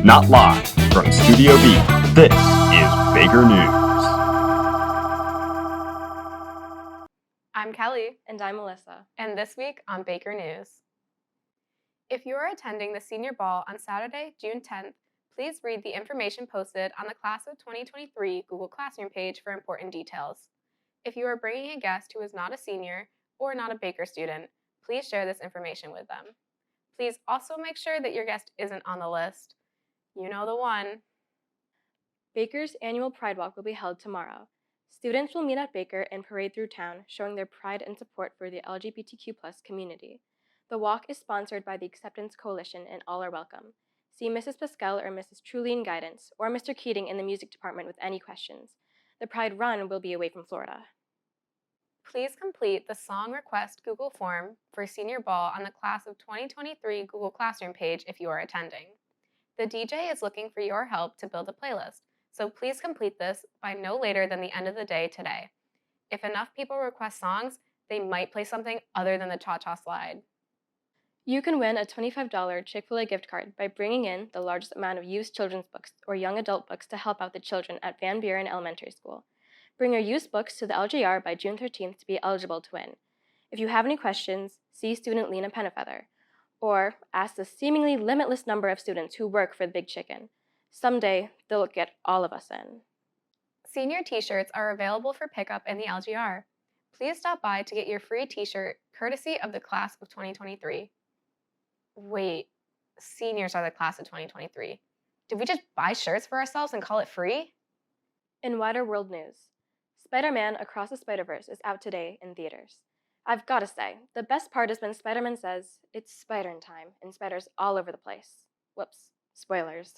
Not live from Studio B, this is Baker News. I'm Kelly. And I'm Alyssa. And this week on Baker News. If you are attending the Senior Ball on Saturday, June 10th, please read the information posted on the Class of 2023 Google Classroom page for important details. If you are bringing a guest who is not a senior or not a Baker student, please share this information with them. Please also make sure that your guest isn't on the list. You know the one. Baker's annual Pride Walk will be held tomorrow. Students will meet at Baker and parade through town, showing their pride and support for the LGBTQ+ community. The walk is sponsored by the Acceptance Coalition and all are welcome. See Mrs. Pascal or Mrs. Truly in guidance, or Mr. Keating in the music department with any questions. The Pride Run will be away from Florida. Please complete the song request Google form for Senior Ball on the Class of 2023 Google Classroom page if you are attending. The DJ is looking for your help to build a playlist, so please complete this by no later than the end of the day today. If enough people request songs, they might play something other than the Cha-Cha Slide. You can win a $25 Chick-fil-A gift card by bringing in the largest amount of used children's books or young adult books to help out the children at Van Buren Elementary School. Bring your used books to the LGR by June 13th to be eligible to win. If you have any questions, see student Lena Pennefeather, or ask the seemingly limitless number of students who work for the Big Chicken. Someday, they'll get all of us in. Senior t-shirts are available for pickup in the LGR. Please stop by to get your free t-shirt courtesy of the Class of 2023. Wait, seniors are the Class of 2023. Did we just buy shirts for ourselves and call it free? In wider world news, Spider-Man Across the Spider-Verse is out today in theaters. I've got to say, the best part is when Spider-Man says, "It's Spider-Man time," and spiders all over the place. Whoops, spoilers.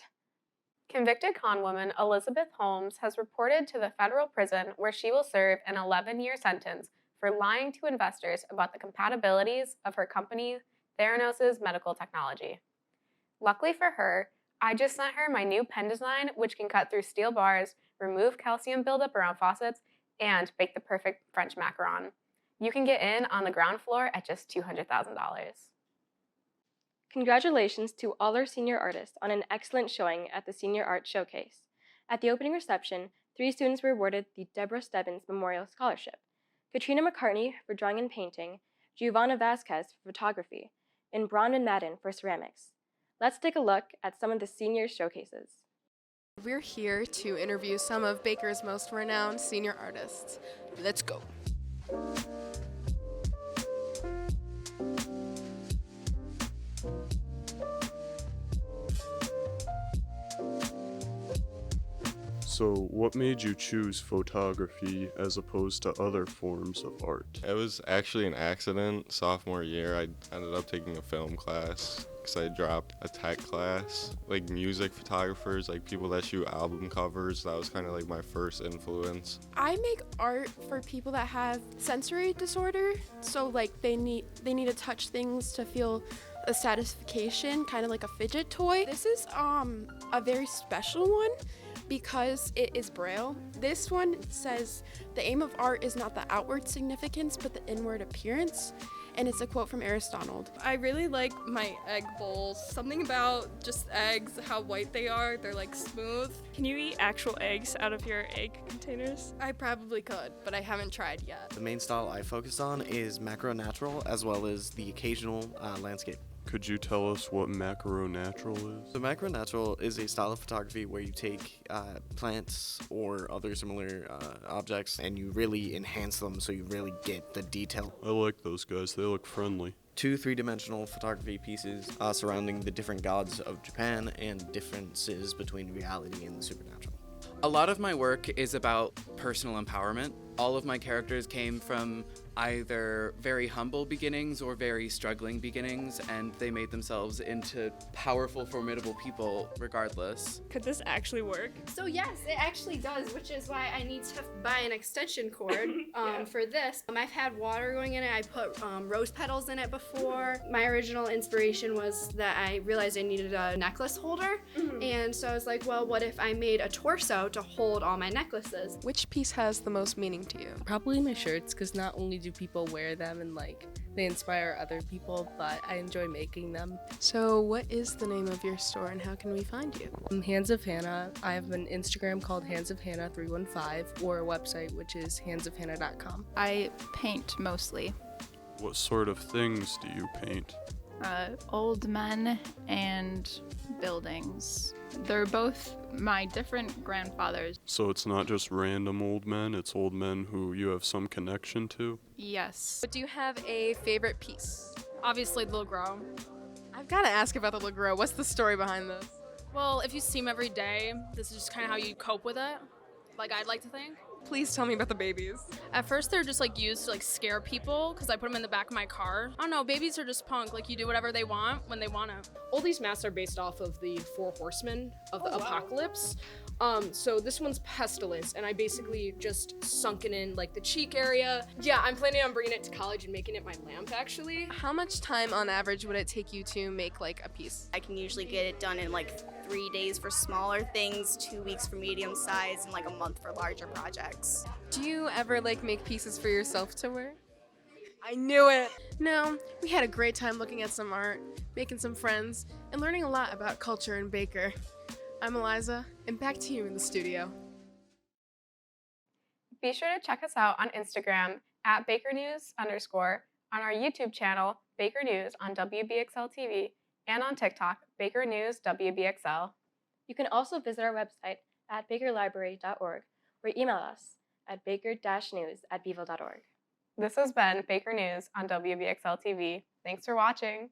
Convicted conwoman Elizabeth Holmes has reported to the federal prison where she will serve an 11-year sentence for lying to investors about the compatibilities of her company, Theranos' medical technology. Luckily for her, I just sent her my new pen design, which can cut through steel bars, remove calcium buildup around faucets, and bake the perfect French macaron. You can get in on the ground floor at just $200,000. Congratulations to all our senior artists on an excellent showing at the Senior Art Showcase. At the opening reception, 3 students were awarded the Deborah Stebbins Memorial Scholarship: Katrina McCartney for drawing and painting, Giovanna Vasquez for photography, and Bronwyn Madden for ceramics. Let's take a look at some of the senior showcases. We're here to interview some of Baker's most renowned senior artists. Let's go. So, what made you choose photography as opposed to other forms of art? It was actually an accident. Sophomore year, I ended up taking a film class because I dropped a tech class. Like music photographers, like people that shoot album covers, that was kind of like my first influence. I make art for people that have sensory disorder, so like they need to touch things to feel a satisfaction, kind of like a fidget toy. This is a very special one because it is Braille. This one says, "The aim of art is not the outward significance, but the inward appearance." And it's a quote from Aristotle. I really like my egg bowls. Something about just eggs, how white they are. They're like smooth. Can you eat actual eggs out of your egg containers? I probably could, but I haven't tried yet. The main style I focus on is macro-natural as well as the occasional landscape. Could you tell us what macro-natural is? So macro-natural is a style of photography where you take plants or other similar objects and you really enhance them so you really get the detail. I like those guys, they look friendly. 2 3-dimensional photography pieces surrounding the different gods of Japan and differences between reality and the supernatural. A lot of my work is about personal empowerment. All of my characters came from either very humble beginnings or very struggling beginnings, and they made themselves into powerful, formidable people regardless. Could this actually work? So yes, it actually does, which is why I need to buy an extension cord for this. I've had water going in it. I put rose petals in it before. My original inspiration was that I realized I needed a necklace holder, and so I was like, well, what if I made a torso to hold all my necklaces? Which piece has the most meaning to you? Probably my shirts, because not only do do people wear them and like they inspire other people, but I enjoy making them. So what is the name of your store and how can we find you? Hands of Hannah. I have an Instagram called Hands of Hannah 315 or a website which is handsofhannah.com. I paint mostly. What sort of things do you paint? Old men and buildings. They're both my different grandfathers. So it's not just random old men, it's old men who you have some connection to? Yes. But do you have a favorite piece? Obviously, the little grow. I've got to ask about the little grow. What's the story behind this? Well, if you see them every day, this is just kind of how you cope with it. Like, I'd like to think. Please tell me about the babies. At first, they're just like used to like scare people because I put them in the back of my car. I don't know, babies are just punk. Like, you do whatever they want when they want to. All these masks are based off of the 4 horsemen of the apocalypse. So this one's pestilence, and I basically just sunken in like the cheek area. Yeah, I'm planning on bringing it to college and making it my lamp actually. How much time on average would it take you to make like a piece? I can usually get it done in like 3 days for smaller things, 2 weeks for medium size, and like a month for larger projects. Do you ever like make pieces for yourself to wear? I knew it! No, we had a great time looking at some art, making some friends, and learning a lot about culture in Baker. I'm Eliza, and back to you in the studio. Be sure to check us out on Instagram at BakerNews_, on our YouTube channel, Baker News on WBXL TV, and on TikTok, Baker News WBXL. You can also visit our website at bakerlibrary.org or email us at baker-news@beeville.org. This has been Baker News on WBXL TV. Thanks for watching.